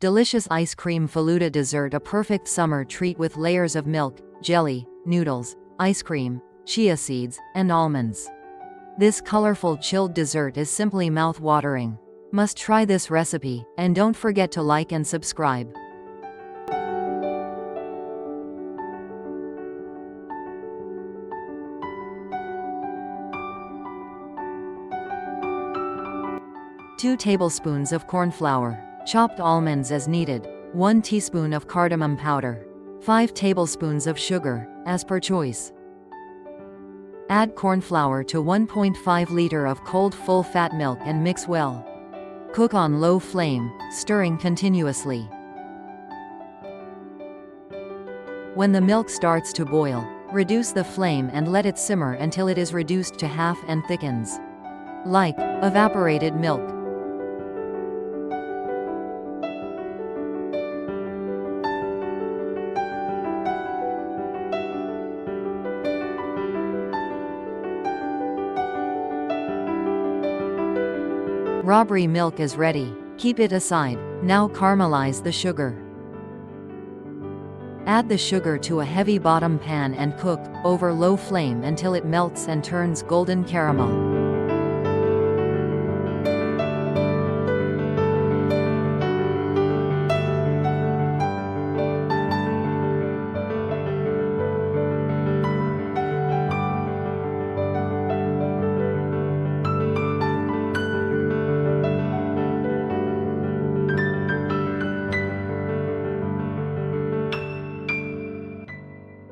Delicious ice cream Falooda dessert, a perfect summer treat with layers of milk, jelly, noodles, ice cream, chia seeds, and almonds. This colorful chilled dessert is simply mouth-watering. Must try this recipe, and don't forget to like and subscribe. Two tablespoons of corn flour, chopped almonds as needed, 1 teaspoon of cardamom powder, 5 tablespoons of sugar, as per choice. Add corn flour to 1.5 liter of cold full-fat milk and mix well. Cook on low flame, stirring continuously. When the milk starts to boil, reduce the flame and let it simmer until it is reduced to half and thickens. Like evaporated milk. Rabri milk is ready. Keep it aside. Now caramelize the sugar. Add the sugar to a heavy bottom pan and cook, over low flame until it melts and turns golden caramel.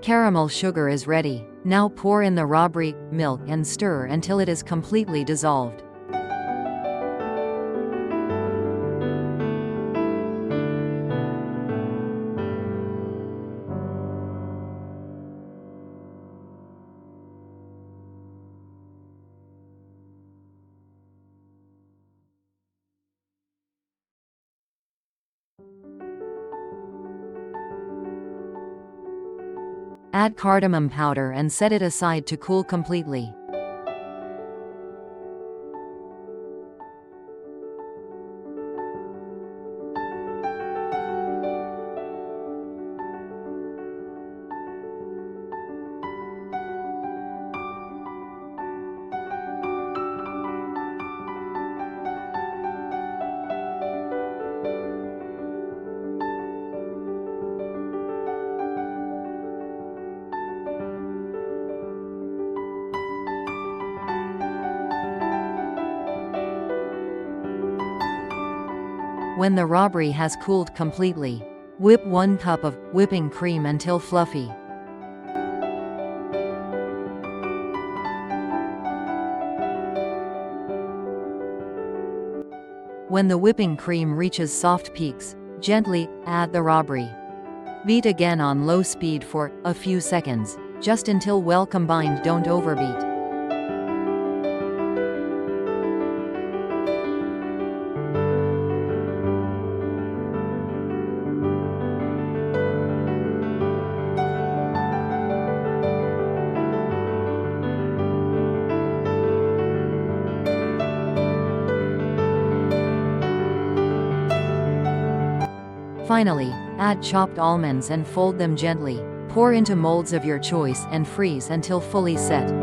Caramel sugar is ready. Now pour in the rabri milk and stir until it is completely dissolved. Add cardamom powder and set it aside to cool completely. When the rabri has cooled completely, whip 1 cup of whipping cream until fluffy. When the whipping cream reaches soft peaks, gently add the rabri. Beat again on low speed for a few seconds, just until well combined, don't overbeat. Finally, add chopped almonds and fold them gently. Pour into molds of your choice and freeze until fully set.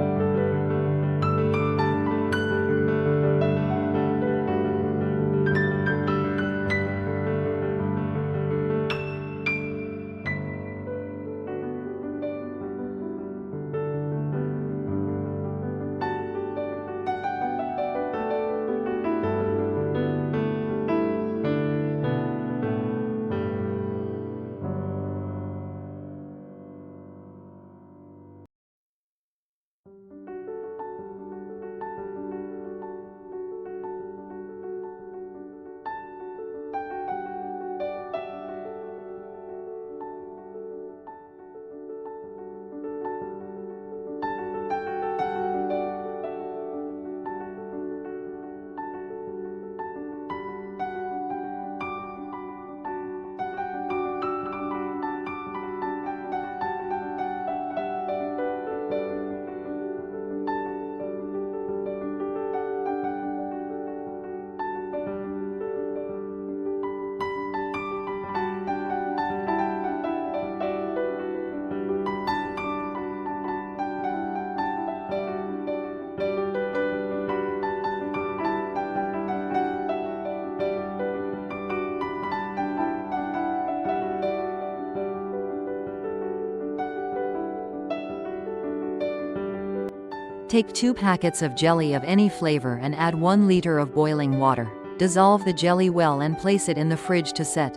Take 2 packets of jelly of any flavor and add 1 liter of boiling water. Dissolve the jelly well and place it in the fridge to set.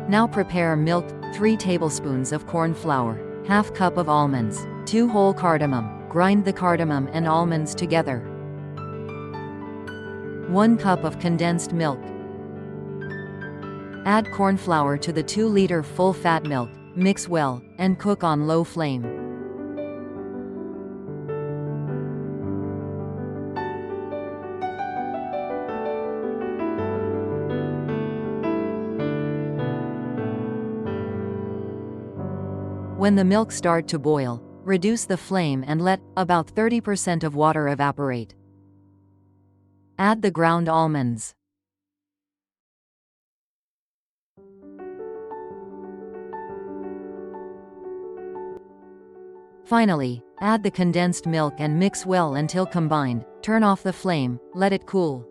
Now prepare milk, 3 tablespoons of corn flour, half cup of almonds, 2 whole cardamom. Grind the cardamom and almonds together. 1 cup of condensed milk. Add corn flour to the 2-liter full-fat milk, mix well, and cook on low flame. When the milk starts to boil, reduce the flame and let about 30% of water evaporate. Add the ground almonds. Finally, add the condensed milk and mix well until combined. Turn off the flame, let it cool.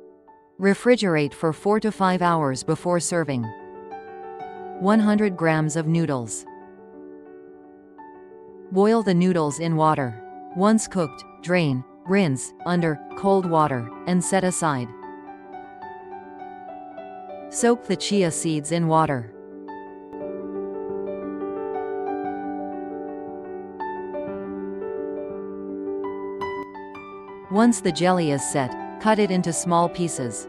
Refrigerate for 4 to 5 hours before serving. 100 grams of noodles. Boil the noodles in water. Once cooked, drain, rinse, under cold water, and set aside. Soak the chia seeds in water. Once the jelly is set, cut it into small pieces.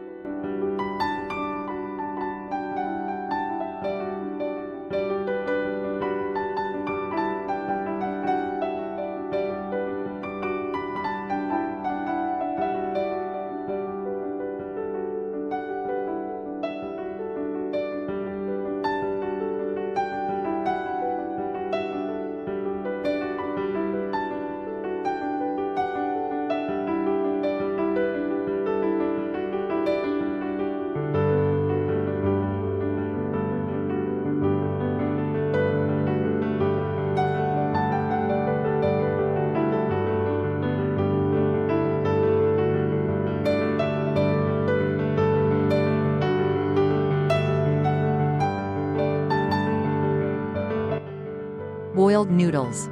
Boiled noodles.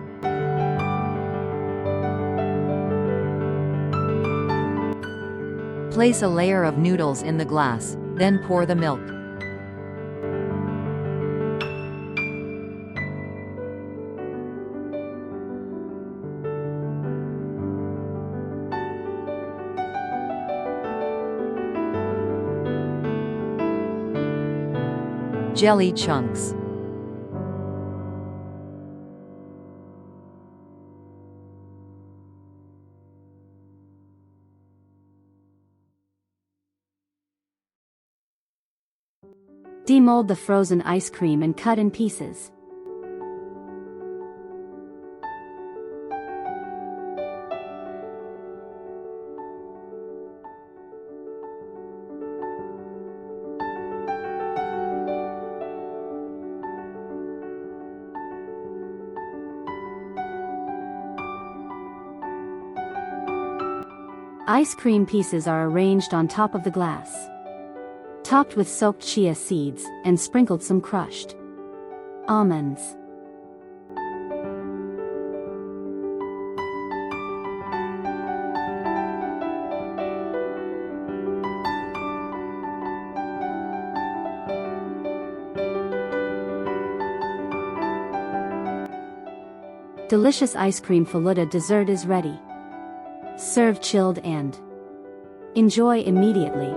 Place a layer of noodles in the glass, then pour the milk. Jelly chunks. Demold the frozen ice cream and cut in pieces. Ice cream pieces are arranged on top of the glass, topped with soaked chia seeds, and sprinkled some crushed almonds. Delicious Ice-Cream Falooda dessert is ready. Serve chilled and enjoy immediately.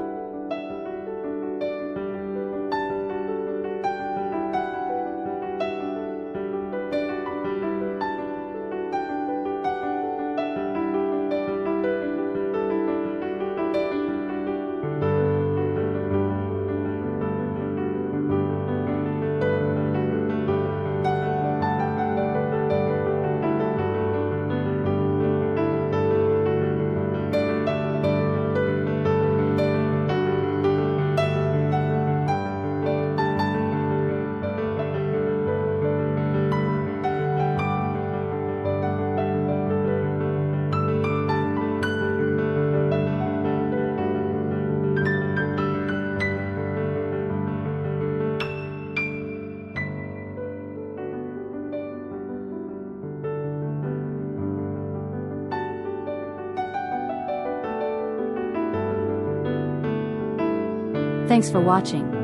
Thanks for watching.